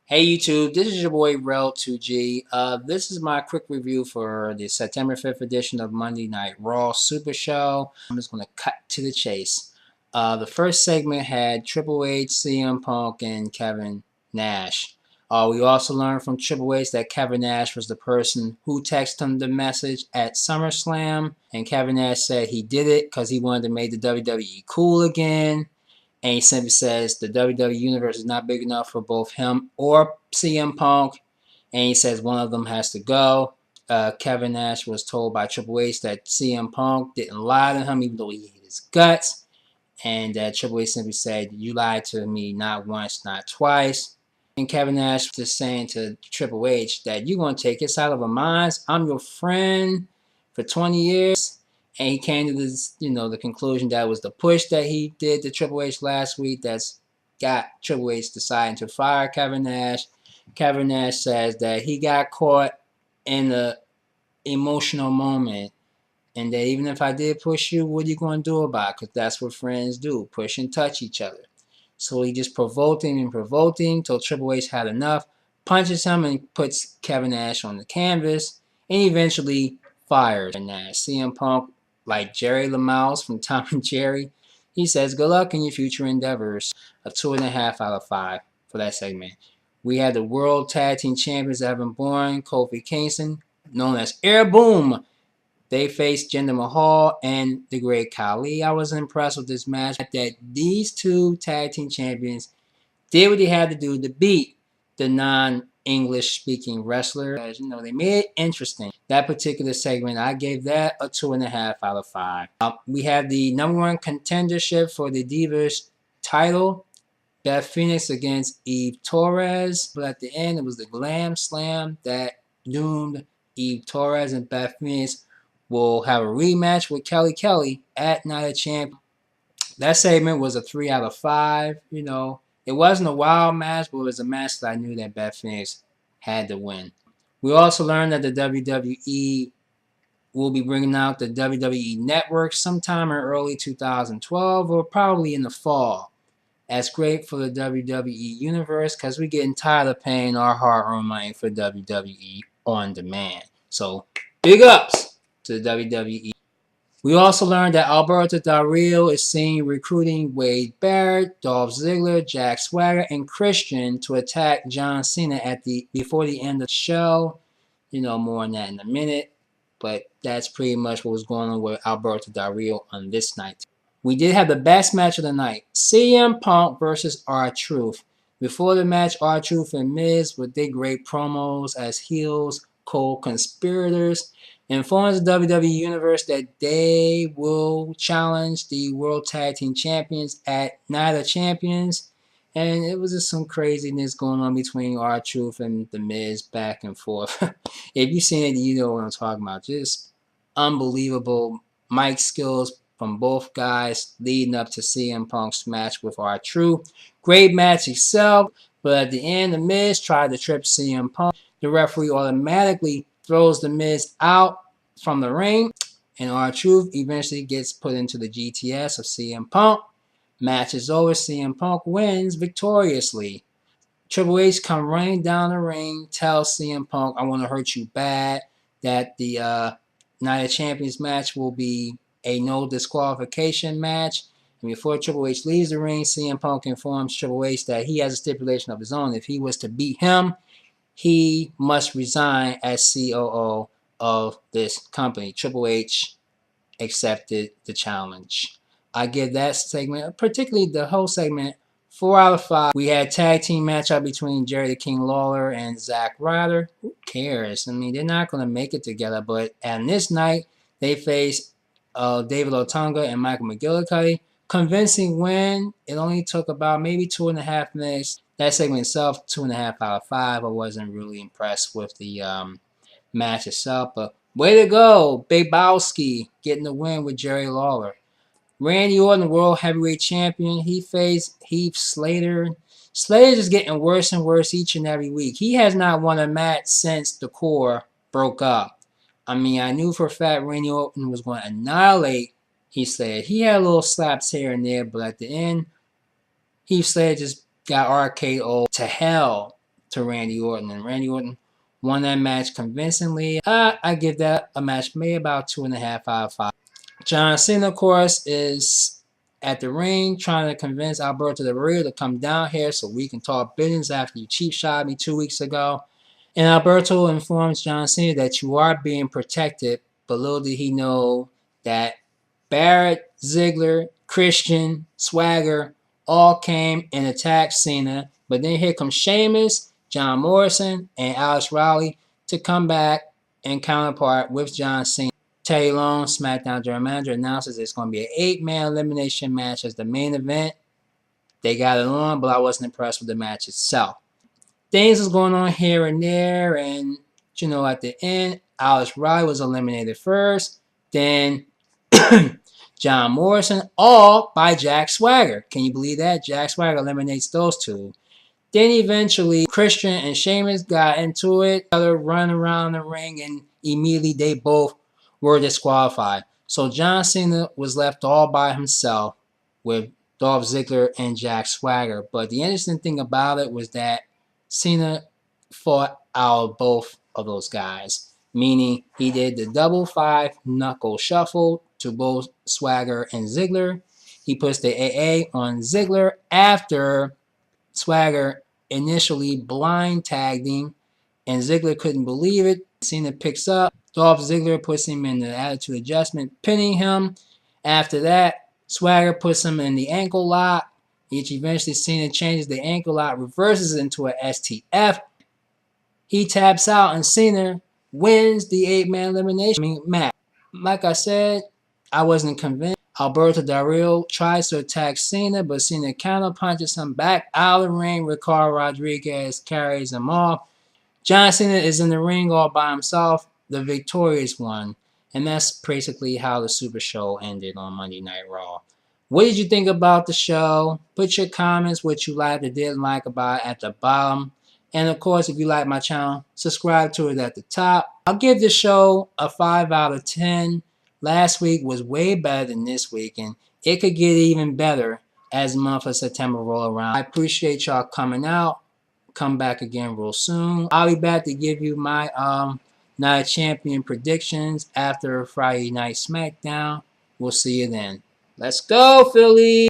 Hey YouTube, this is your boy Rel2G. This is my quick review for the September 5th edition of Monday Night Raw Super Show. I'm just going to cut to the chase. The first segment had Triple H, CM Punk, and Kevin Nash. We also learned from Triple H that Kevin Nash was the person who texted him the message at SummerSlam, and Kevin Nash said he did it because he wanted to make the WWE cool again. And he simply says the WWE Universe is not big enough for both him or CM Punk. And he says one of them has to go. Kevin Nash was told by Triple H that CM Punk didn't lie to him, even though he hated his guts. And that Triple H simply said, "You lied to me not once, not twice." And Kevin Nash just saying to Triple H that you're going to take us out of our minds. I'm your friend for 20 years. And he came to this, the conclusion that was the push that he did to Triple H last week that's got Triple H deciding to fire Kevin Nash. Kevin Nash says that he got caught in the emotional moment and that even if I did push you, what are you going to do about it? Because that's what friends do, push and touch each other. So he just provoked him till Triple H had enough, punches him and puts Kevin Nash on the canvas, and eventually fires Nash. CM Punk, like Jerry LaMouse from Tom and Jerry, he says, "Good luck in your future endeavors." A 2.5 out of 5 for that segment. We had the World Tag Team Champions that have been born, Kofi Kingston, known as Air Boom. They faced Jinder Mahal and the Great Khali. I was impressed with this match that these two tag team champions did what they had to do to beat the non-English speaking wrestler. As you know, they made it interesting. That particular segment, I gave that a 2.5 out of 5. We have the #1 contendership for the Divas title. Beth Phoenix against Eve Torres. But at the end, it was the Glam Slam that doomed Eve Torres, and Beth Phoenix will have a rematch with Kelly at Night of Champions. That segment was a 3 out of 5. It wasn't a wild match, but it was a match that I knew that Beth Phoenix had to win. We also learned that the WWE will be bringing out the WWE Network sometime in early 2012 or probably in the fall. That's great for the WWE Universe because we're getting tired of paying our hard-earned money for WWE on demand. So, big ups to the WWE. We also learned that Alberto Del Rio is seen recruiting Wade Barrett, Dolph Ziggler, Jack Swagger, and Christian to attack John Cena before the end of the show. More on that in a minute. But that's pretty much what was going on with Alberto Del Rio on this night. We did have the best match of the night, CM Punk versus R-Truth. Before the match, R-Truth and Miz with their great promos as heels, co-conspirators, informs the WWE Universe that they will challenge the World Tag Team Champions at Night of Champions. And it was just some craziness going on between R-Truth and The Miz back and forth. If you've seen it, you know what I'm talking about. Just unbelievable mic skills from both guys leading up to CM Punk's match with R-Truth. Great match itself, but at the end, The Miz tried to trip CM Punk. The referee automatically throws The Miz out from the ring, and R-Truth eventually gets put into the GTS of CM Punk. Match is over. CM Punk wins victoriously. Triple H come running down the ring, tells CM Punk, "I want to hurt you bad," that the Night of Champions match will be a no disqualification match. And before Triple H leaves the ring, CM Punk informs Triple H that he has a stipulation of his own. If he was to beat him, he must resign as COO of this company. Triple H accepted the challenge. I give that segment, particularly the whole segment, 4 out of 5. We had tag team matchup between Jerry the King Lawler and Ryder. Who cares? I mean, they're not going to make it together. But on this night, they faced David Otunga and Michael Mcgillicutty. Convincing win. It only took about maybe 2.5 minutes. That segment itself, 2.5 out of 5. I wasn't really impressed with the match itself. But way to go, Big Bowski, getting the win with Jerry Lawler. Randy Orton, World Heavyweight Champion, he faced Heath Slater. Slater's just getting worse and worse each and every week. He has not won a match since the core broke up. I mean, I knew for a fact Randy Orton was going to annihilate Heath Slater. He had little slaps here and there, but at the end, Heath Slater just got RKO to hell to Randy Orton, and Randy Orton won that match convincingly. I give that a match maybe about 2.5 out of 5. John Cena, of course, is at the ring trying to convince Alberto Del Rio to come down here so we can talk business after you cheap shot me 2 weeks ago. And Alberto informs John Cena that you are being protected, but little did he know that Barrett, Ziggler, Christian, Swagger all came and attacked Cena. But then here comes Sheamus, John Morrison, and Alex Riley to come back and counterpart with John Cena. Teddy Long, SmackDown General Manager, announces it's going to be an 8-man elimination match as the main event. They got it on, but I wasn't impressed with the match itself. Things was going on here and there, and at the end, Alex Riley was eliminated first. Then John Morrison, all by Jack Swagger. Can you believe that? Jack Swagger eliminates those two. Then eventually, Christian and Sheamus got into it, running around the ring, and immediately they both were disqualified. So John Cena was left all by himself with Dolph Ziggler and Jack Swagger. But the interesting thing about it was that Cena fought out both of those guys, meaning he did the double 5 knuckle shuffle to both Swagger and Ziggler. He puts the AA on Ziggler after Swagger initially blind tagged him, and Ziggler couldn't believe it. Cena picks up. Dolph Ziggler puts him in the attitude adjustment, pinning him. After that, Swagger puts him in the ankle lock, which eventually Cena changes the ankle lock, reverses it into a STF. He taps out, and Cena wins the 8-man elimination match. Like I said, I wasn't convinced. Alberto Del Rio tries to attack Cena, but Cena counterpunches him back out of the ring. Ricardo Rodriguez carries him off. John Cena is in the ring all by himself, the victorious one. And that's basically how the Super Show ended on Monday Night Raw. What did you think about the show? Put your comments, what you liked or didn't like about it at the bottom. And of course, if you like my channel, subscribe to it at the top. I'll give the show a 5 out of 10. Last week was way better than this week, and it could get even better as the month of September roll around. I appreciate y'all coming out. Come back again real soon. I'll be back to give you my Night Champion predictions after Friday Night SmackDown. We'll see you then. Let's go, Philly!